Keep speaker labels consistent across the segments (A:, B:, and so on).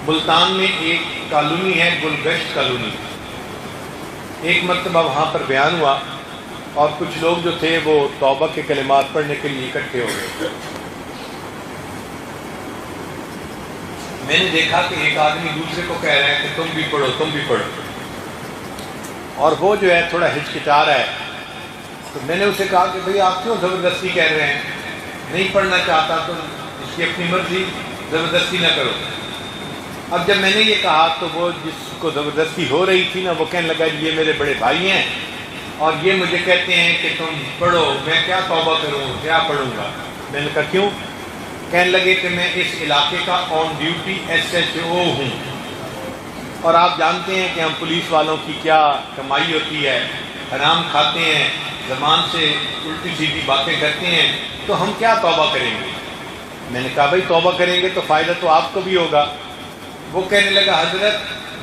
A: ملتان میں ایک کالونی ہے گلگشت کالونی، ایک مرتبہ وہاں پر بیان ہوا اور کچھ لوگ جو تھے وہ توبہ کے کلمات پڑھنے کے لیے اکٹھے ہو گئے۔ میں نے دیکھا کہ ایک آدمی دوسرے کو کہہ رہا ہے کہ تم بھی پڑھو تم بھی پڑھو، اور وہ جو ہے تھوڑا ہچکچا رہا ہے۔ تو میں نے اسے کہا کہ بھئی آپ کیوں زبردستی کہہ رہے ہیں؟ نہیں پڑھنا چاہتا تو اس کی اپنی مرضی، زبردستی نہ کرو۔ اب جب میں نے یہ کہا تو وہ جس کو زبردستی ہو رہی تھی نا، وہ کہنے لگا یہ میرے بڑے بھائی ہیں اور یہ مجھے کہتے ہیں کہ تم پڑھو، میں کیا توبہ کروں، کیا پڑھوں گا؟ میں نے کہا کیوں؟ کہنے لگے کہ میں اس علاقے کا آن ڈیوٹی SHO ہوں، اور آپ جانتے ہیں کہ ہم پولیس والوں کی کیا کمائی ہوتی ہے، حرام کھاتے ہیں، زبان سے الٹی سیدھی باتیں کرتے ہیں، تو ہم کیا توبہ کریں گے؟ میں نے کہا بھائی توبہ کریں گے تو فائدہ تو آپ کو بھی ہوگا۔ وہ کہنے لگا حضرت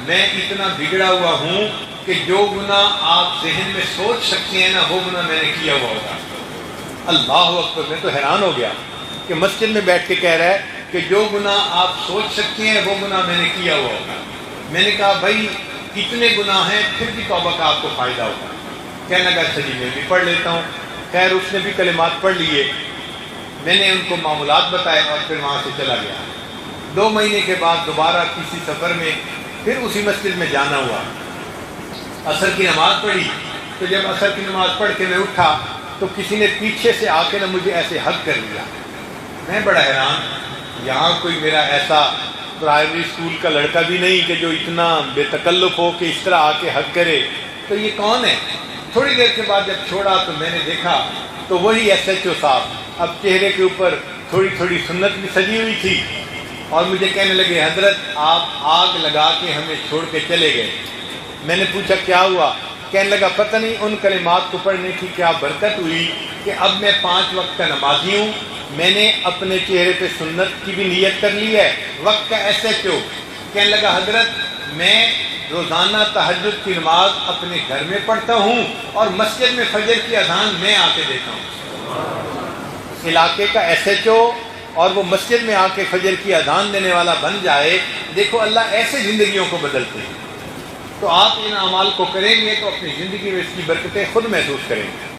A: میں اتنا بگڑا ہوا ہوں کہ جو گناہ آپ ذہن میں سوچ سکتے ہیں نا وہ گناہ میں نے کیا ہوا ہوگا۔ اللہ اکبر! میں تو حیران ہو گیا کہ مسجد میں بیٹھ کے کہہ رہا ہے کہ جو گناہ آپ سوچ سکتے ہیں وہ گناہ میں نے کیا ہوا ہوگا۔ میں نے کہا بھائی کتنے گناہ ہیں پھر بھی توبہ کا آپ کو فائدہ ہوگا؟ کہنے لگا اچھا جی میں بھی پڑھ لیتا ہوں۔ خیر اس نے بھی کلمات پڑھ لیے، میں نے ان کو معاملات بتائے اور پھر وہاں سے چلا گیا۔ 2 مہینے کے بعد دوبارہ کسی سفر میں پھر اسی مسجد میں جانا ہوا، عصر کی نماز پڑھی، تو جب عصر کی نماز پڑھ کے میں اٹھا تو کسی نے پیچھے سے آ کے نا مجھے ایسے ہگ کر لیا۔ میں بڑا حیران، یہاں کوئی میرا ایسا پرائمری اسکول کا لڑکا بھی نہیں کہ جو اتنا بے تکلف ہو کہ اس طرح آ کے حگ کرے، تو یہ کون ہے؟ تھوڑی دیر کے بعد جب چھوڑا تو میں نے دیکھا تو وہی SHO صاحب، اب چہرے کے اوپر تھوڑی تھوڑی سنت بھی سجی ہوئی تھی، اور مجھے کہنے لگے حضرت آپ آگ لگا کے ہمیں چھوڑ کے چلے گئے۔ میں نے پوچھا کیا ہوا؟ کہنے لگا پتہ نہیں ان کلمات کو پڑھنے کی کیا برکت ہوئی کہ اب میں 5 وقت کا نمازی ہوں، میں نے اپنے چہرے پہ سنت کی بھی نیت کر لی ہے، وقت کا SHO۔ کہنے لگا حضرت میں روزانہ تہجد کی نماز اپنے گھر میں پڑھتا ہوں اور مسجد میں فجر کی اذان میں آ کے دیتا ہوں۔ علاقے کا SHO اور وہ مسجد میں آ کے فجر کی اذان دینے والا بن جائے، دیکھو اللہ ایسے زندگیوں کو بدلتے ہیں۔ تو آپ ان اعمال کو کریں گے تو اپنی زندگی میں اس کی برکتیں خود محسوس کریں گے۔